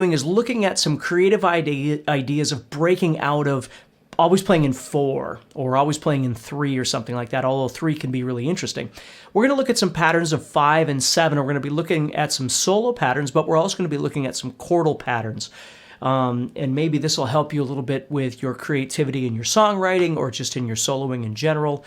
is looking at some creative ideas of breaking out of always playing in 4 or always playing in 3 or something like that, although 3 can be really interesting. We're going to look at some patterns of 5 and 7. We're going to be looking at some solo patterns, but we're also going to be looking at some chordal patterns. And maybe this will help you a little bit with your creativity in your songwriting or just in your soloing in general.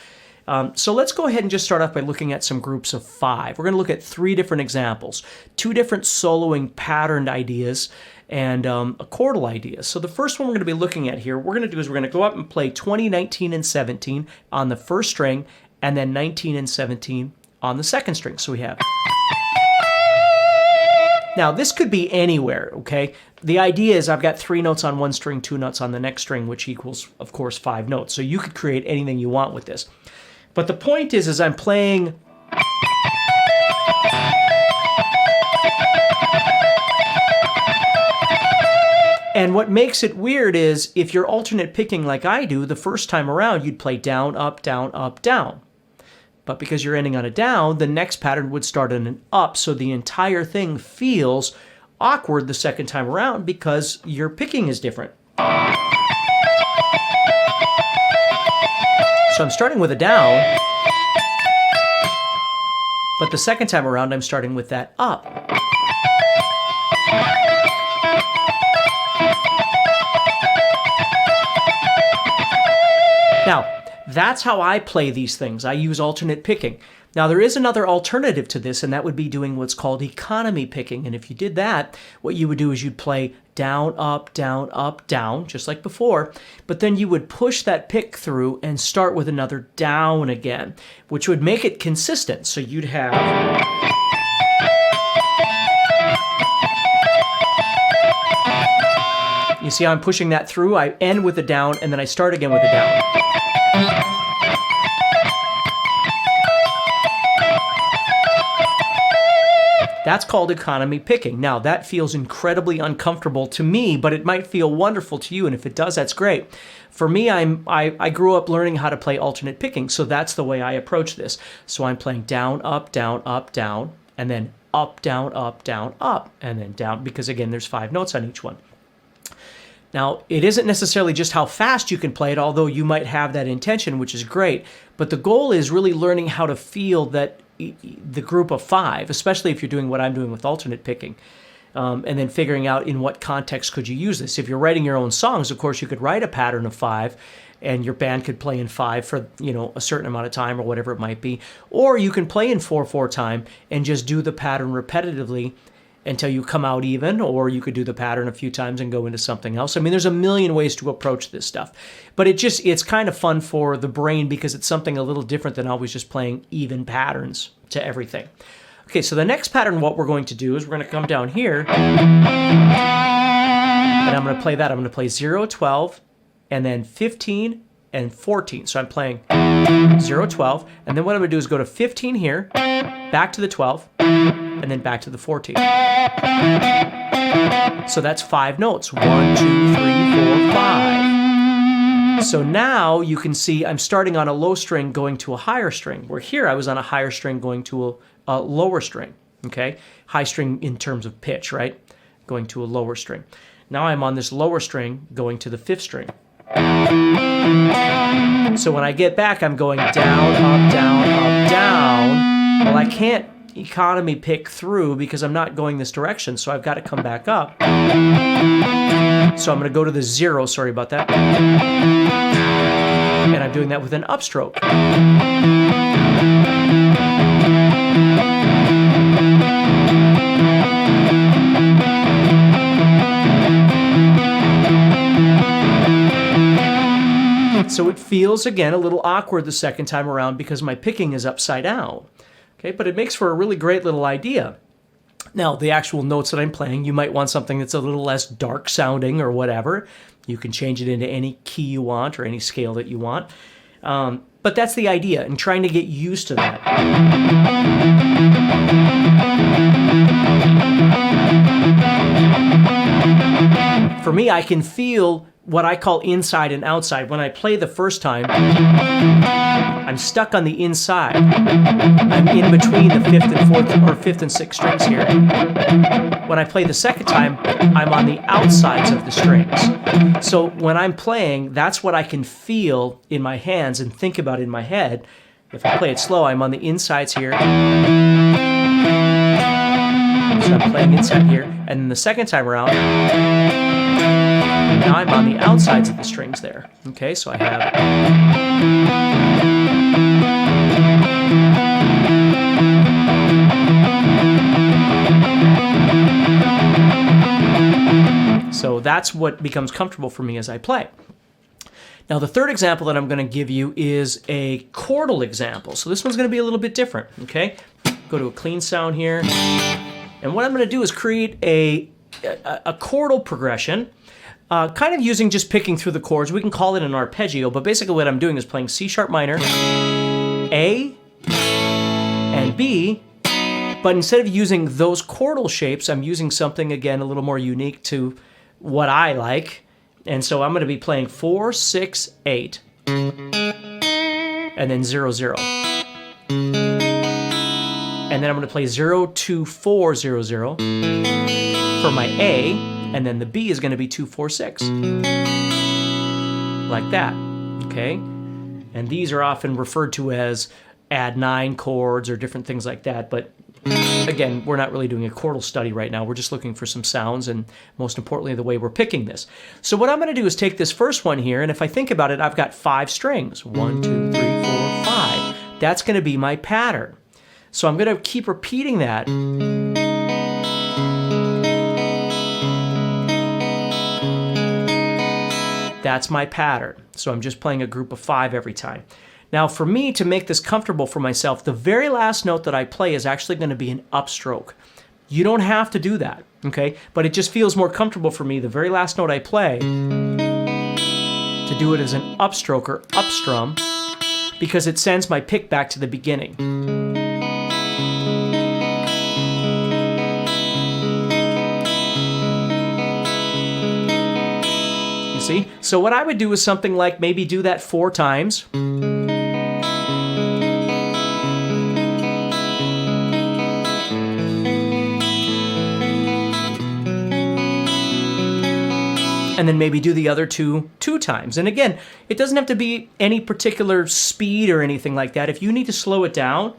So let's go ahead and just start off by looking at some groups of 5. We're going to look at 3 different examples, 2 different soloing patterned ideas, and a chordal idea. So the first one we're going to be looking at here, we're going to go up and play 20, 19, and 17 on the first string, and then 19 and 17 on the second string. So we have... Now, this could be anywhere, okay? The idea is I've got 3 notes on one string, 2 notes on the next string, which equals, of course, 5 notes. So you could create anything you want with this. But the point is I'm playing... And what makes it weird is if you're alternate picking like I do, the first time around, you'd play down, up, down, up, down. But because you're ending on a down, the next pattern would start on an up, so the entire thing feels awkward the second time around because your picking is different. So I'm starting with a down, but the second time around I'm starting with that up. Now, that's how I play these things. I use alternate picking. Now, there is another alternative to this, and that would be doing what's called economy picking. And if you did that, what you would do is you'd play down, up, down, just like before. But then you would push that pick through and start with another down again, which would make it consistent. So you'd have... You see how I'm pushing that through? I end with a down, and then I start again with a down. That's called economy picking. Now, that feels incredibly uncomfortable to me, but it might feel wonderful to you, and if it does, that's great. For me, I grew up learning how to play alternate picking, so that's the way I approach this. So I'm playing down, up, and then up, down, up, and then down, because again, there's 5 notes on each one. Now, it isn't necessarily just how fast you can play it, although you might have that intention, which is great. But the goal is really learning how to feel that the group of 5, especially if you're doing what I'm doing with alternate picking, and then figuring out in what context could you use this. If you're writing your own songs, of course, you could write a pattern of 5, and your band could play in 5 for, a certain amount of time or whatever it might be. Or you can play in 4/4 time and just do the pattern repetitively until you come out even, or you could do the pattern a few times and go into something else. I mean, there's a million ways to approach this stuff. But it's kind of fun for the brain because it's something a little different than always just playing even patterns to everything. Okay, so the next pattern, what we're going to do is we're going to come down here, and I'm going to play that. I'm going to play 0, 12, and then 15 and 14. So I'm playing 0, 12, and then what I'm going to do is go to 15 here, back to the 12, and then back to the 14. So that's 5 notes. 1, 2, 3, 4, 5. So now you can see I'm starting on a low string going to a higher string, where here I was on a higher string going to a lower string, okay? High string in terms of pitch, right? Going to a lower string. Now I'm on this lower string going to the 5th string. So when I get back, I'm going down, up, down, up, down. Well, I can't economy pick through because I'm not going this direction, so I've got to come back up. So I'm going to go to the 0, sorry about that. And I'm doing that with an upstroke. So it feels, again, a little awkward the second time around because my picking is upside down. Okay, but it makes for a really great little idea. Now, the actual notes that I'm playing, you might want something that's a little less dark sounding or whatever. You can change it into any key you want or any scale that you want. But that's the idea, and trying to get used to that. For me, I can feel what I call inside and outside. When I play the first time, I'm stuck on the inside. I'm in between the 5th and 4th or 5th and 6th strings here. When I play the second time, I'm on the outsides of the strings. So when I'm playing, that's what I can feel in my hands and think about in my head. If I play it slow, I'm on the insides here. So I'm playing inside here. And then the second time around, now I'm on the outsides of the strings there. Okay, so I have... So that's what becomes comfortable for me as I play. Now the third example that I'm going to give you is a chordal example. So this one's going to be a little bit different, okay? Go to a clean sound here. And what I'm going to do is create a chordal progression, kind of using just picking through the chords. We can call it an arpeggio, but basically what I'm doing is playing C sharp minor, A, and B, but instead of using those chordal shapes, I'm using something, again, a little more unique to what I like. And so I'm going to be playing 4, 6, 8, and then 0, 0. And then I'm going to play 0, 2, 4, 0, 0 for my A, and then the B is going to be 2, 4, 6. Like that, okay? And these are often referred to as add 9 chords or different things like that, but again, we're not really doing a chordal study right now. We're just looking for some sounds and, most importantly, the way we're picking this. So what I'm going to do is take this first one here, and if I think about it, I've got 5 strings. 1, 2, 3, 4, 5. That's going to be my pattern. So I'm going to keep repeating that. That's my pattern. So I'm just playing a group of 5 every time. Now for me, to make this comfortable for myself, the very last note that I play is actually going to be an upstroke. You don't have to do that, okay? But it just feels more comfortable for me, the very last note I play, to do it as an upstroke or upstrum, because it sends my pick back to the beginning. You see? So what I would do is something like maybe do that 4 times. And then maybe do the other 2 times. And again, it doesn't have to be any particular speed or anything like that. If you need to slow it down,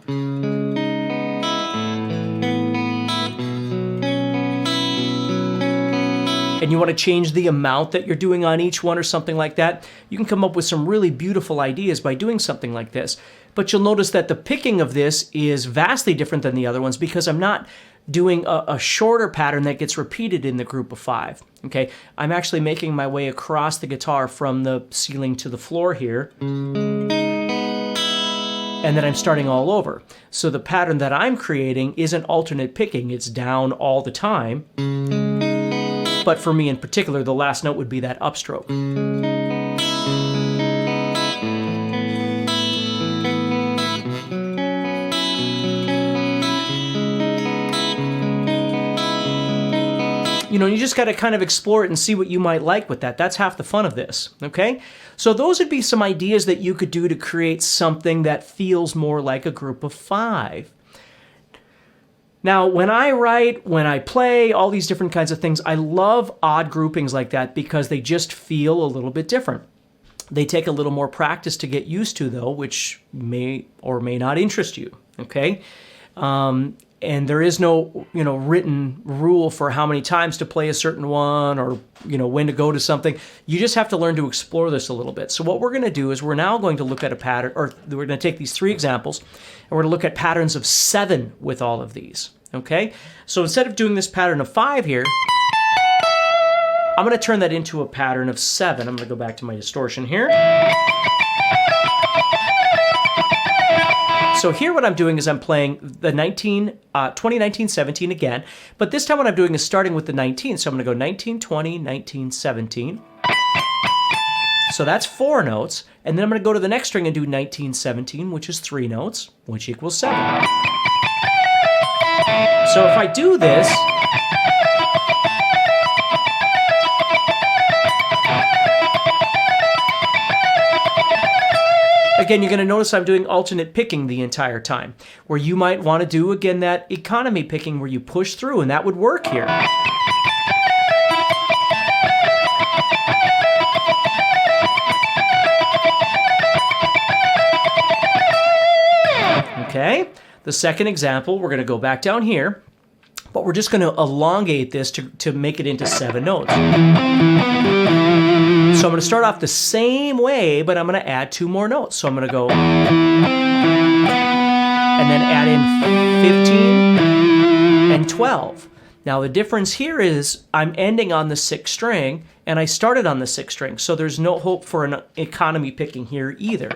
and you want to change the amount that you're doing on each one or something like that, you can come up with some really beautiful ideas by doing something like this. But you'll notice that the picking of this is vastly different than the other ones because I'm not doing a shorter pattern that gets repeated in the group of 5. Okay, I'm actually making my way across the guitar from the ceiling to the floor here. And then I'm starting all over. So the pattern that I'm creating isn't alternate picking, it's down all the time. But for me in particular, the last note would be that upstroke. You know, you just got to kind of explore it and see what you might like with that. That's half the fun of this, okay? So those would be some ideas that you could do to create something that feels more like a group of 5. Now, when I write, when I play, all these different kinds of things, I love odd groupings like that because they just feel a little bit different. They take a little more practice to get used to, though, which may or may not interest you, okay? And there is no, written rule for how many times to play a certain one or, when to go to something. You just have to learn to explore this a little bit. So what we're going to do is we're now going to look at a pattern, or we're going to take these 3 examples, and we're going to look at patterns of 7 with all of these, okay? So instead of doing this pattern of 5 here, I'm going to turn that into a pattern of 7. I'm going to go back to my distortion here. So here what I'm doing is I'm playing the 2019-17 again, but this time what I'm doing is starting with the 19. So I'm going to go 19, 20, 19, 17. So that's 4 notes, and then I'm going to go to the next string and do 19, 17, which is 3 notes, which equals 7. So if I do this, again, you're going to notice I'm doing alternate picking the entire time, where you might want to do, again, that economy picking where you push through, and that would work here. Okay, the second example, we're going to go back down here, but we're just going to elongate this to make it into 7 notes. So I'm going to start off the same way, but I'm going to add 2 more notes. So I'm going to go and then add in 15 and 12. Now the difference here is I'm ending on the 6th string, and I started on the 6th string, so there's no hope for an economy picking here either.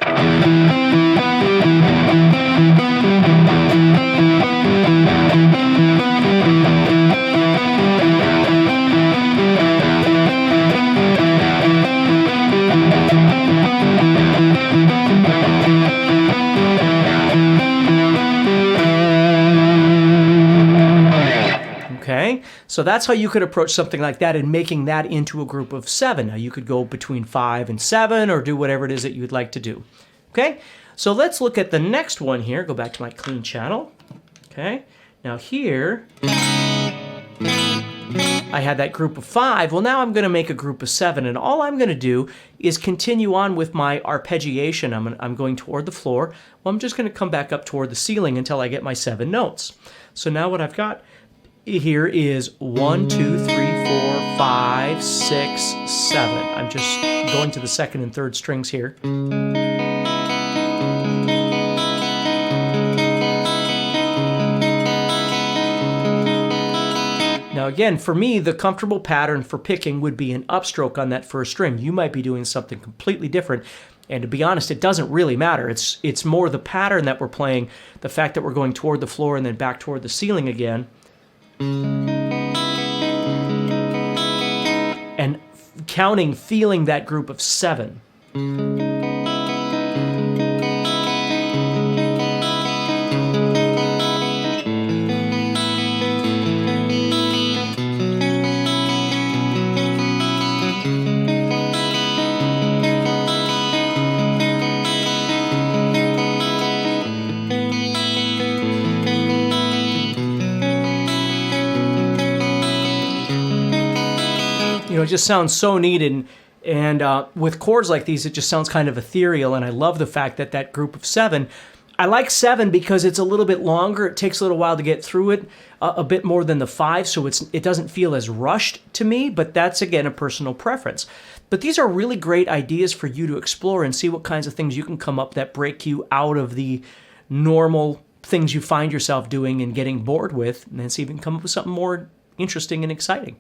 Okay, so that's how you could approach something like that and making that into a group of 7. Now you could go between 5 and 7 or do whatever it is that you'd like to do. Okay, so let's look at the next one here. Go back to my clean channel. Okay, now here I had that group of 5. Well, now I'm going to make a group of 7, and all I'm going to do is continue on with my arpeggiation. I'm going toward the floor. Well, I'm just going to come back up toward the ceiling until I get my 7 notes. So now what I've got here is 1, 2, 3, 4, 5, 6, 7. I'm just going to the 2nd and 3rd strings here. Now again, for me, the comfortable pattern for picking would be an upstroke on that 1st string. You might be doing something completely different. And to be honest, it doesn't really matter. It's more the pattern that we're playing, the fact that we're going toward the floor and then back toward the ceiling again. And counting, feeling that group of 7. It just sounds so neat, and with chords like these, it just sounds kind of ethereal, and I love the fact that that group of 7, I like 7 because it's a little bit longer. It takes a little while to get through it, a bit more than the 5, so it doesn't feel as rushed to me, but that's, again, a personal preference. But these are really great ideas for you to explore and see what kinds of things you can come up that break you out of the normal things you find yourself doing and getting bored with, and then see if you can come up with something more interesting and exciting.